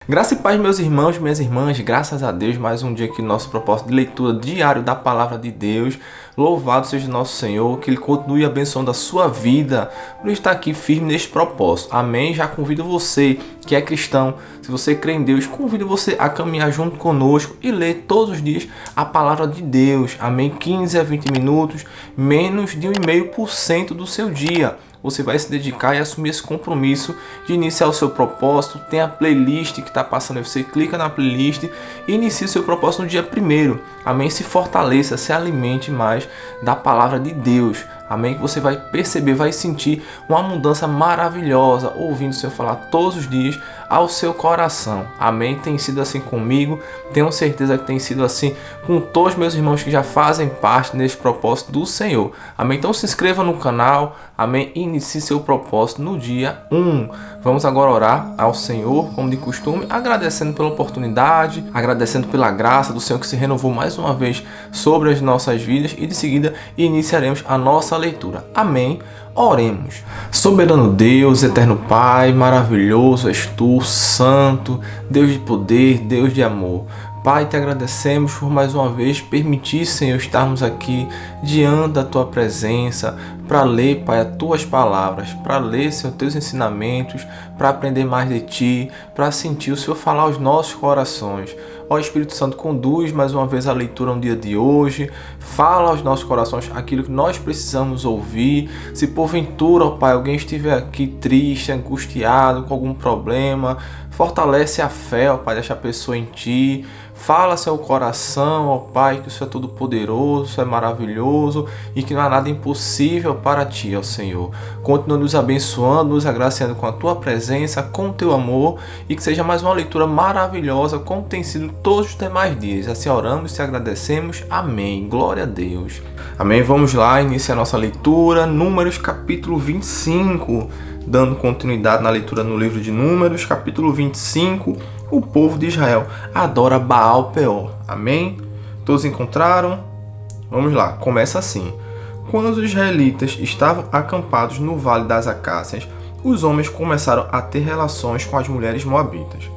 Graça e paz, meus irmãos, minhas irmãs, graças a Deus, mais um dia aqui no nosso propósito de leitura diário da Palavra de Deus. Louvado seja o nosso Senhor, que Ele continue abençoando a sua vida por estar aqui firme neste propósito. Amém? Já convido você que é cristão, se você crê em Deus, convido você a caminhar junto conosco e ler todos os dias a Palavra de Deus. Amém? 15 a 20 minutos, menos de 1,5% do seu dia. Você vai se dedicar e assumir esse compromisso de iniciar o seu propósito. Tem a playlist que está passando aí, você clica na playlist e inicia o seu propósito no dia 1º. Amém? Se fortaleça, se alimente mais da palavra de Deus. Amém? Que você vai perceber, vai sentir uma mudança maravilhosa ouvindo o Senhor falar todos os dias ao seu coração. Amém? Tem sido assim comigo, tenho certeza que tem sido assim com todos os meus irmãos que já fazem parte desse propósito do Senhor. Amém? Então se inscreva no canal, amém? E inicie seu propósito no dia 1. Vamos agora orar ao Senhor, como de costume, agradecendo pela oportunidade, agradecendo pela graça do Senhor que se renovou mais uma vez sobre as nossas vidas e de seguida iniciaremos a nossa leitura. Amém? Oremos. Soberano Deus, eterno Pai, maravilhoso és tu, santo, Deus de poder, Deus de amor. Pai, te agradecemos por mais uma vez permitir, Senhor, estarmos aqui diante da tua presença para ler, Pai, as tuas palavras, para ler, Senhor, teus ensinamentos, para aprender mais de ti, para sentir o Senhor falar aos nossos corações. Ó Espírito Santo, conduz mais uma vez a leitura no dia de hoje, fala aos nossos corações aquilo que nós precisamos ouvir. Se porventura, ó Pai, alguém estiver aqui triste, angustiado, com algum problema, fortalece a fé, ó Pai, dessa pessoa em ti. Fala seu coração, ó Pai, que o Senhor é todo poderoso, o Senhor é maravilhoso e que não há nada impossível para ti, ó Senhor. Continua nos abençoando, nos agraciando com a tua presença, com o teu amor e que seja mais uma leitura maravilhosa como tem sido todos os demais dias. Assim oramos e te agradecemos. Amém. Glória a Deus. Amém. Vamos lá, iniciar nossa leitura. Números capítulo 25. Dando continuidade na leitura no livro de Números, capítulo 25. O povo de Israel adora Baal Peor. Amém? Todos encontraram? Vamos lá, começa assim. Quando os israelitas estavam acampados no Vale das Acácias, os homens começaram a ter relações com as mulheres moabitas.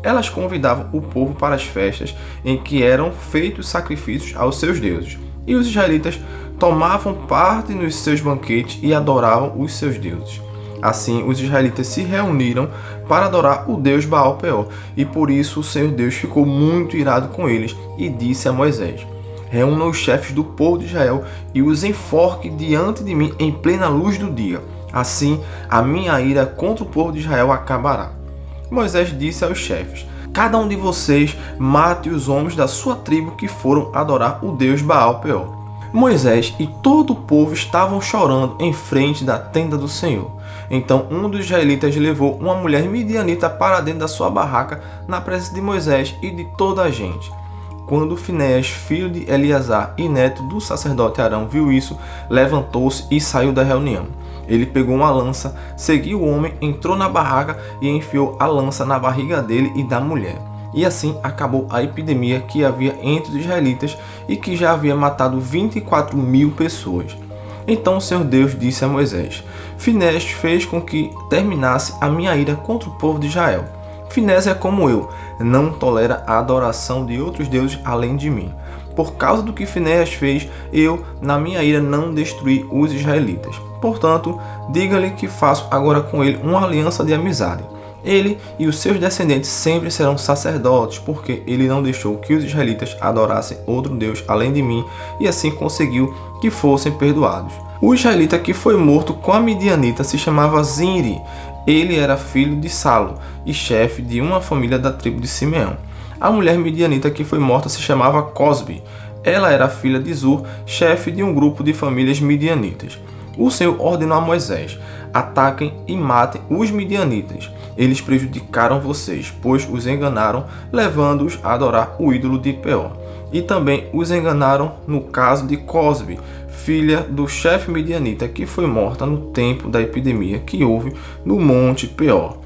Elas convidavam o povo para as festas em que eram feitos sacrifícios aos seus deuses, e os israelitas tomavam parte nos seus banquetes e adoravam os seus deuses. Assim, os israelitas se reuniram para adorar o Deus Baal Peor, e por isso o Senhor Deus ficou muito irado com eles e disse a Moisés: reúna os chefes do povo de Israel e os enforque diante de mim em plena luz do dia. Assim, a minha ira contra o povo de Israel acabará. Moisés disse aos chefes: cada um de vocês mate os homens da sua tribo que foram adorar o Deus Baal Peor. Moisés e todo o povo estavam chorando em frente da tenda do Senhor. Então um dos israelitas levou uma mulher midianita para dentro da sua barraca na presença de Moisés e de toda a gente. Quando Finéias, filho de Eleazar e neto do sacerdote Arão, viu isso, levantou-se e saiu da reunião. Ele pegou uma lança, seguiu o homem, entrou na barraca e enfiou a lança na barriga dele e da mulher. E assim acabou a epidemia que havia entre os israelitas e que já havia matado 24.000 pessoas. Então o Senhor Deus disse a Moisés: Finéias fez com que terminasse a minha ira contra o povo de Israel. Finéias é como eu, não tolera a adoração de outros deuses além de mim. Por causa do que Finéias fez, eu, na minha ira, não destruí os israelitas. Portanto, diga-lhe que faço agora com ele uma aliança de amizade. Ele e os seus descendentes sempre serão sacerdotes, porque ele não deixou que os israelitas adorassem outro Deus além de mim, e assim conseguiu que fossem perdoados. O israelita que foi morto com a midianita se chamava Zinri. Ele era filho de Salo e chefe de uma família da tribo de Simeão. A mulher midianita que foi morta se chamava Cosbi. Ela era filha de Zur, chefe de um grupo de famílias midianitas. O Senhor ordenou a Moisés: ataquem e matem os midianitas. Eles prejudicaram vocês, pois os enganaram, levando-os a adorar o ídolo de Peor. E também os enganaram no caso de Cosbi, filha do chefe midianita, que foi morta no tempo da epidemia que houve no monte Peor.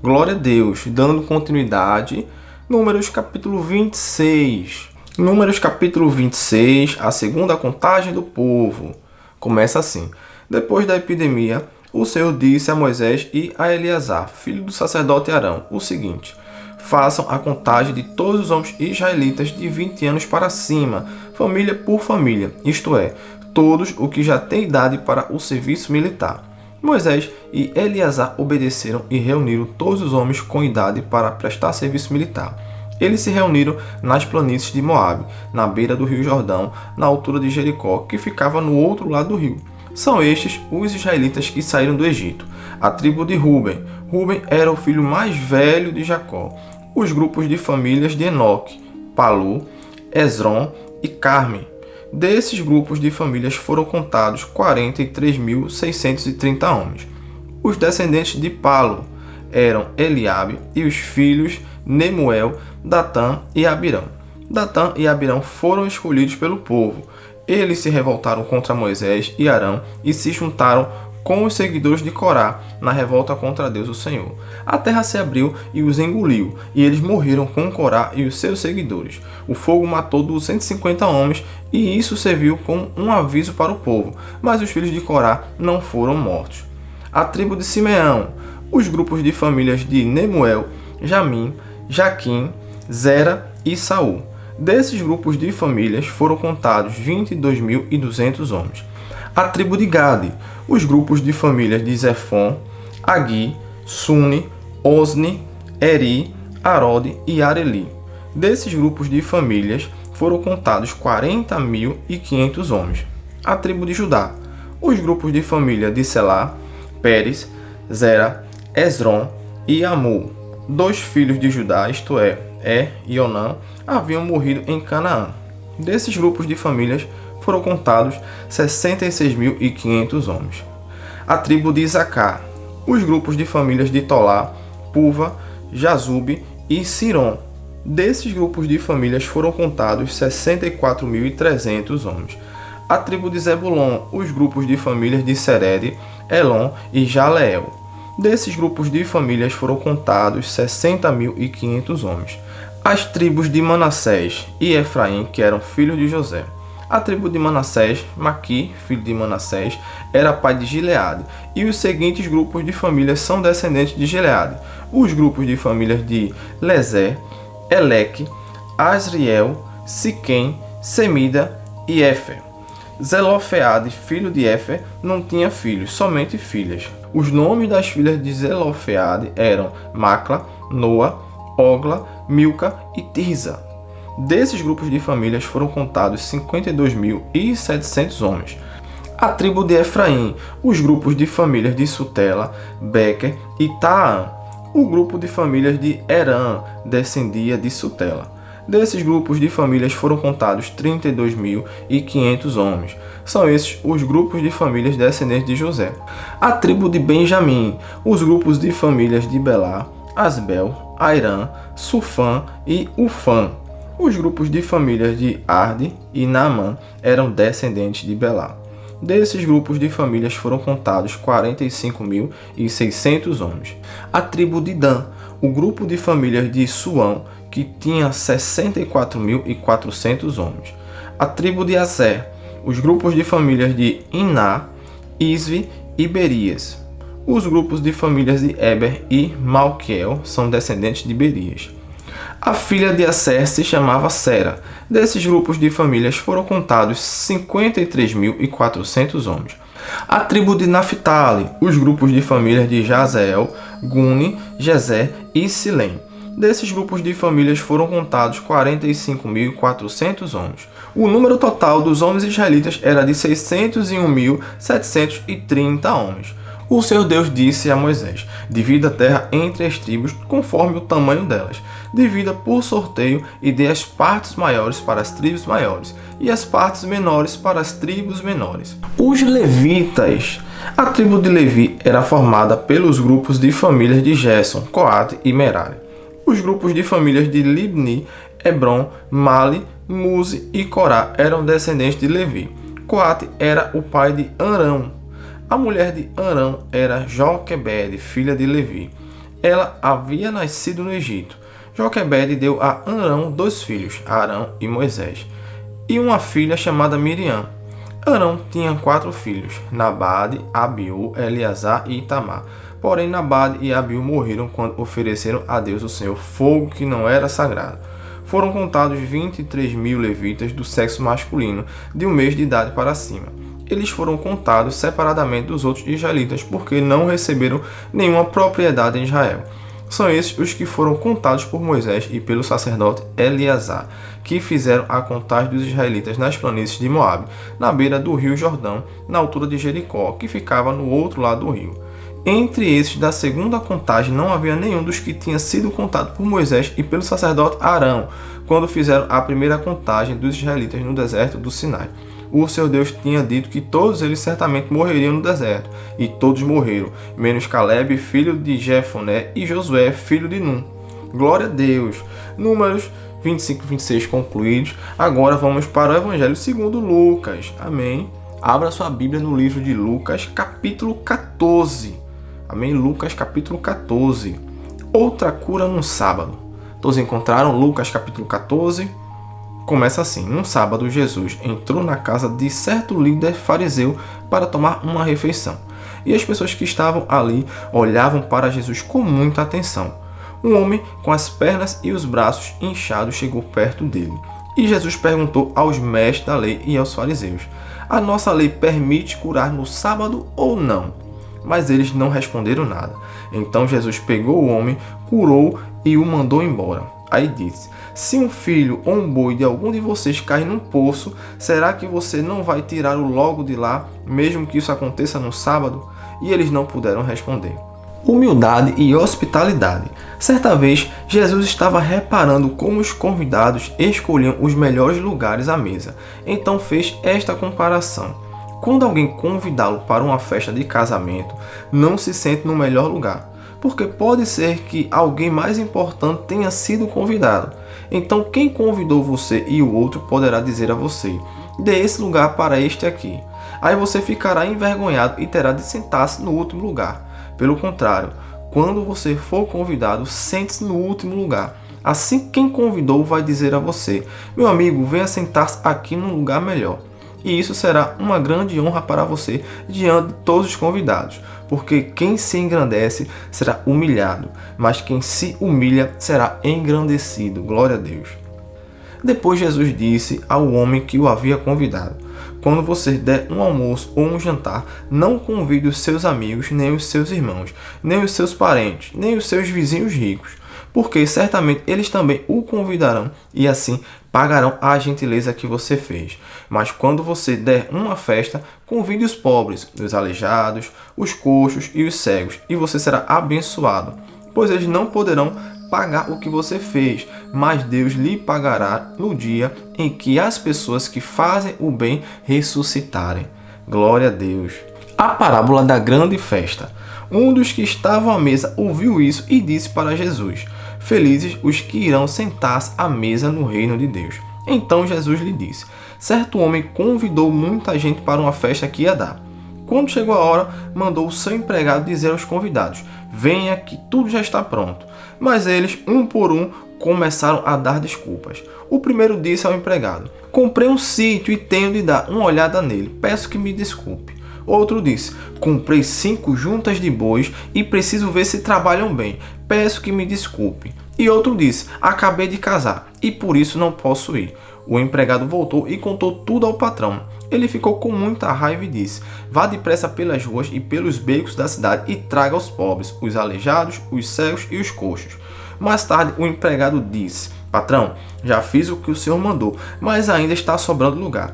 Glória a Deus. Dando continuidade, Números capítulo 26. Números capítulo 26, a segunda contagem do povo. Começa assim: depois da epidemia, o Senhor disse a Moisés e a Eleazar, filho do sacerdote Arão, o seguinte: façam a contagem de todos os homens israelitas de 20 anos para cima, família por família, isto é, todos os que já têm idade para o serviço militar. Moisés e Eleazar obedeceram e reuniram todos os homens com idade para prestar serviço militar. Eles se reuniram nas planícies de Moabe, na beira do rio Jordão, na altura de Jericó, que ficava no outro lado do rio. São estes os israelitas que saíram do Egito. A tribo de Ruben. Ruben era o filho mais velho de Jacó. Os grupos de famílias de Enoque, Palu, Esrom e Carme. Desses grupos de famílias foram contados 43.630 homens. Os descendentes de Palu eram Eliabe e os filhos Nemuel, Datã e Abirão. Datã e Abirão foram escolhidos pelo povo. Eles se revoltaram contra Moisés e Arão e se juntaram com os seguidores de Corá na revolta contra Deus o Senhor. A terra se abriu e os engoliu, e eles morreram com Corá e os seus seguidores. O fogo matou 250 homens, e isso serviu como um aviso para o povo, mas os filhos de Corá não foram mortos. A tribo de Simeão. Os grupos de famílias de Nemuel, Jamim, Jaquim, Zera e Saul. Desses grupos de famílias foram contados 22.200 homens. A tribo de Gade. Os grupos de famílias de Zefon, Agi, Suni, Osni, Eri, Arode e Areli. Desses grupos de famílias foram contados 40.500 homens. A tribo de Judá. Os grupos de família de Selá, Pérez, Zera, Esrom e Amul. 2 filhos de Judá, isto é, e Onã, haviam morrido em Canaã. Desses grupos de famílias foram contados 66.500 homens. A tribo de Isacar. Os grupos de famílias de Tolá, Puva, Jazube e Sirom. Desses grupos de famílias foram contados 64.300 homens. A tribo de Zebulon. Os grupos de famílias de Sered, Elon e Jaleel. Desses grupos de famílias foram contados 60.500 homens. As tribos de Manassés e Efraim, que eram filhos de José. A tribo de Manassés, Maqui, filho de Manassés, era pai de Gileade, e os seguintes grupos de famílias são descendentes de Gileade. Os grupos de famílias de Lezé, Eleque, Asriel, Siquém, Semida e Éfer. Zelofeade, filho de Éfer, não tinha filhos, somente filhas. Os nomes das filhas de Zelofeade eram Macla, Noa, Ogla, Milca e Tirza. Desses grupos de famílias foram contados 52.700 homens. A tribo de Efraim, os grupos de famílias de Sutela, Bequer e Taã. O grupo de famílias de Herã descendia de Sutela. Desses grupos de famílias foram contados 32.500 homens. São esses os grupos de famílias descendentes de José. A tribo de Benjamim, os grupos de famílias de Belá, Asbel, Airã, Sufã e Ufã. Os grupos de famílias de Arde e Naamã eram descendentes de Belá. Desses grupos de famílias foram contados 45.600 homens. A tribo de Dan, o grupo de famílias de Suão, que tinha 64.400 homens. A tribo de Aser, os grupos de famílias de Iná, Isvi e Berias. Os grupos de famílias de Eber e Malquiel são descendentes de Berias. A filha de Aser se chamava Sera. Desses grupos de famílias foram contados 53.400 homens. A tribo de Naphtali, os grupos de famílias de Jazeel, Guni, Jezé e Silém. Desses grupos de famílias foram contados 45.400 homens. O número total dos homens israelitas era de 601.730 homens. O Senhor Deus disse a Moisés: divida a terra entre as tribos conforme o tamanho delas. Divida por sorteio e dê as partes maiores para as tribos maiores e as partes menores para as tribos menores. Os levitas. A tribo de Levi era formada pelos grupos de famílias de Gerson, Coate e Merari. Os grupos de famílias de Libni, Hebron, Mali, Muzi e Corá eram descendentes de Levi. Coate era o pai de Arão. A mulher de Arão era Joquebede, filha de Levi. Ela havia nascido no Egito. Joquebede deu a Arão 2 filhos, Arão e Moisés, e uma filha chamada Miriam. Arão tinha 4 filhos, Nabade, Abiú, Eleazar e Itamar. Porém, Nabade e Abiú morreram quando ofereceram a Deus o Senhor fogo que não era sagrado. Foram contados 23.000 levitas do sexo masculino, de 1 mês de idade para cima. Eles foram contados separadamente dos outros israelitas, porque não receberam nenhuma propriedade em Israel. São esses os que foram contados por Moisés e pelo sacerdote Eleazar, que fizeram a contagem dos israelitas nas planícies de Moabe, na beira do rio Jordão, na altura de Jericó, que ficava no outro lado do rio. Entre esses da segunda contagem não havia nenhum dos que tinha sido contado por Moisés e pelo sacerdote Arão, quando fizeram a primeira contagem dos israelitas no deserto do Sinai. O seu Deus tinha dito que todos eles certamente morreriam no deserto, e todos morreram, menos Caleb, filho de Jefoné, e Josué, filho de Num. Glória a Deus! Números 25 e 26 concluídos. Agora vamos para o Evangelho segundo Lucas. Amém? Abra sua Bíblia no livro de Lucas, capítulo 14. Amém? Lucas, capítulo 14. Outra cura num sábado. Todos encontraram Lucas, capítulo 14? Começa assim: num sábado, Jesus entrou na casa de certo líder fariseu para tomar uma refeição. E as pessoas que estavam ali olhavam para Jesus com muita atenção. Um homem com as pernas e os braços inchados chegou perto dele. E Jesus perguntou aos mestres da lei e aos fariseus: a nossa lei permite curar no sábado ou não? Mas eles não responderam nada. Então Jesus pegou o homem, curou e o mandou embora. Aí disse: se um filho ou um boi de algum de vocês cair num poço, será que você não vai tirá-lo logo de lá, mesmo que isso aconteça no sábado? E eles não puderam responder. Humildade e hospitalidade. Certa vez, Jesus estava reparando como os convidados escolhiam os melhores lugares à mesa. Então fez esta comparação. Quando alguém convidá-lo para uma festa de casamento, não se sente no melhor lugar, porque pode ser que alguém mais importante tenha sido convidado. Então quem convidou você e o outro poderá dizer a você: dê esse lugar para este aqui. Aí você ficará envergonhado e terá de sentar-se no último lugar. Pelo contrário, quando você for convidado, sente-se no último lugar. Assim quem convidou vai dizer a você: meu amigo, venha sentar-se aqui num lugar melhor. E isso será uma grande honra para você diante de todos os convidados, porque quem se engrandece será humilhado, mas quem se humilha será engrandecido. Glória a Deus. Depois Jesus disse ao homem que o havia convidado: quando você der um almoço ou um jantar, não convide os seus amigos, nem os seus irmãos, nem os seus parentes, nem os seus vizinhos ricos, porque certamente eles também o convidarão e assim pagarão a gentileza que você fez. Mas quando você der uma festa, convide os pobres, os aleijados, os coxos e os cegos, e você será abençoado, pois eles não poderão pagar o que você fez, mas Deus lhe pagará no dia em que as pessoas que fazem o bem ressuscitarem. Glória a Deus. A parábola da grande festa. Um dos que estavam à mesa ouviu isso e disse para Jesus: felizes os que irão sentar-se à mesa no reino de Deus. Então Jesus lhe disse: certo homem convidou muita gente para uma festa que ia dar. Quando chegou a hora, mandou o seu empregado dizer aos convidados: venha que tudo já está pronto. Mas eles, um por um, começaram a dar desculpas. O primeiro disse ao empregado: comprei um sítio e tenho de dar uma olhada nele, peço que me desculpe. Outro disse: comprei 5 juntas de bois e preciso ver se trabalham bem, peço que me desculpe. E outro disse: acabei de casar e por isso não posso ir. O empregado voltou e contou tudo ao patrão. Ele ficou com muita raiva e disse: vá depressa pelas ruas e pelos becos da cidade e traga os pobres, os aleijados, os cegos e os coxos. Mais tarde o empregado disse: patrão, já fiz o que o senhor mandou, mas ainda está sobrando lugar.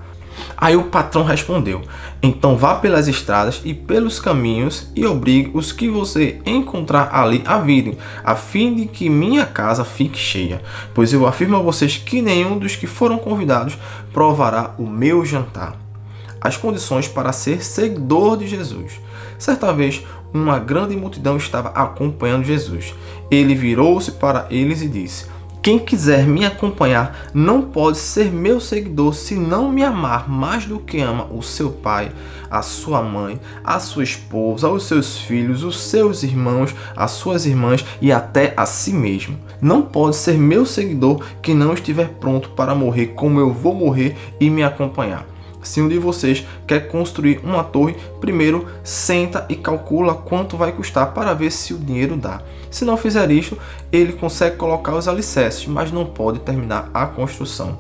Aí o patrão respondeu: então vá pelas estradas e pelos caminhos e obrigue os que você encontrar ali a virem, a fim de que minha casa fique cheia. Pois eu afirmo a vocês que nenhum dos que foram convidados provará o meu jantar. As condições para ser seguidor de Jesus. Certa vez, uma grande multidão estava acompanhando Jesus. Ele virou-se para eles e disse: quem quiser me acompanhar não pode ser meu seguidor se não me amar mais do que ama o seu pai, a sua mãe, a sua esposa, os seus filhos, os seus irmãos, as suas irmãs e até a si mesmo. Não pode ser meu seguidor que não estiver pronto para morrer como eu vou morrer e me acompanhar. Se um de vocês quer construir uma torre, primeiro senta e calcula quanto vai custar para ver se o dinheiro dá. Se não fizer isto, ele consegue colocar os alicerces, mas não pode terminar a construção.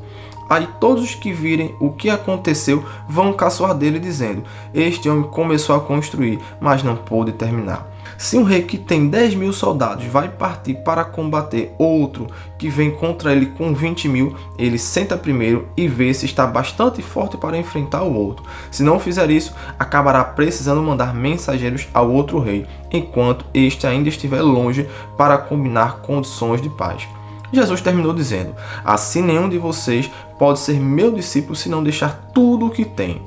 Aí todos os que virem o que aconteceu vão caçoar dele, dizendo: este homem começou a construir, mas não pôde terminar. Se um rei que tem 10.000 soldados vai partir para combater outro que vem contra ele com 20.000, ele senta primeiro e vê se está bastante forte para enfrentar o outro. Se não fizer isso, acabará precisando mandar mensageiros ao outro rei, enquanto este ainda estiver longe, para combinar condições de paz. Jesus terminou dizendo: assim nenhum de vocês pode ser meu discípulo se não deixar tudo o que tem.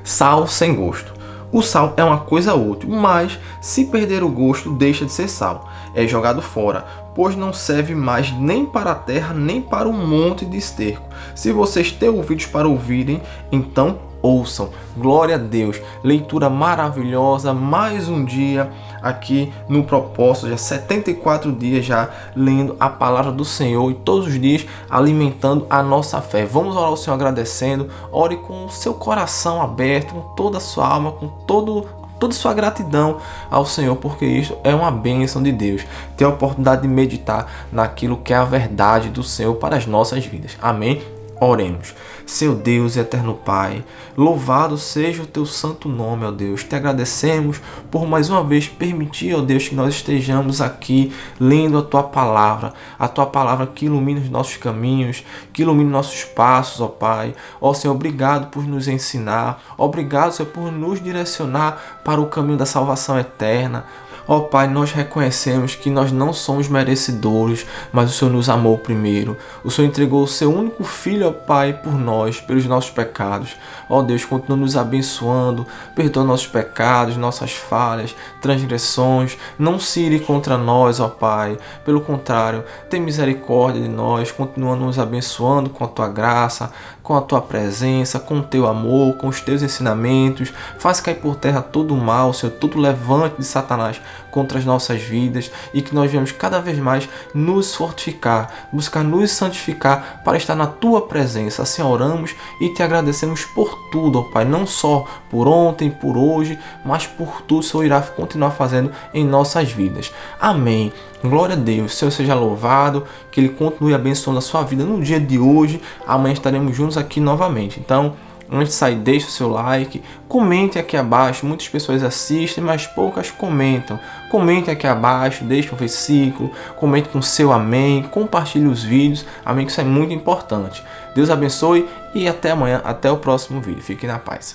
Sal sem gosto. O sal é uma coisa útil, mas se perder o gosto, deixa de ser sal. É jogado fora, pois não serve mais nem para a terra, nem para um monte de esterco. Se vocês têm ouvidos para ouvirem, então ouçam. Glória a Deus. Leitura maravilhosa. Mais um dia aqui no propósito. Já 74 dias já lendo a palavra do Senhor e todos os dias alimentando a nossa fé. Vamos orar ao Senhor agradecendo. Ore com o seu coração aberto, com toda a sua alma, com toda a sua gratidão ao Senhor, porque isso é uma bênção de Deus. Ter a oportunidade de meditar naquilo que é a verdade do Senhor para as nossas vidas. Amém? Oremos. Seu Deus e eterno Pai, louvado seja o teu santo nome, ó Deus. Te agradecemos por mais uma vez permitir, ó Deus, que nós estejamos aqui lendo a tua palavra que ilumina os nossos caminhos, que ilumina os nossos passos, ó Pai. Ó Senhor, obrigado por nos ensinar, obrigado, Senhor, por nos direcionar para o caminho da salvação eterna. Ó Pai, nós reconhecemos que nós não somos merecedores, mas o Senhor nos amou primeiro. O Senhor entregou o seu único Filho, ó Pai, por nós, pelos nossos pecados. Ó Deus, continua nos abençoando, perdoa nossos pecados, nossas falhas, transgressões. Não se ire contra nós, ó Pai. Pelo contrário, tem misericórdia de nós, continua nos abençoando com a tua graça, com a tua presença, com o teu amor, com os teus ensinamentos. Faz cair por terra todo o mal, Senhor, todo levante de Satanás contra as nossas vidas, e que nós venhamos cada vez mais nos fortificar, buscar nos santificar para estar na tua presença. Assim oramos e te agradecemos por tudo, ó Pai, não só por ontem, por hoje, mas por tudo o Senhor irá continuar fazendo em nossas vidas. Amém. Glória a Deus. O Senhor seja louvado, que Ele continue abençoando a sua vida no dia de hoje. Amanhã estaremos juntos aqui novamente. Então, antes de sair, deixe o seu like, comente aqui abaixo. Muitas pessoas assistem, mas poucas comentam. Comente aqui abaixo, deixe um versículo, comente com seu amém, compartilhe os vídeos. Amém, que isso é muito importante. Deus abençoe e até amanhã, até o próximo vídeo. Fique na paz.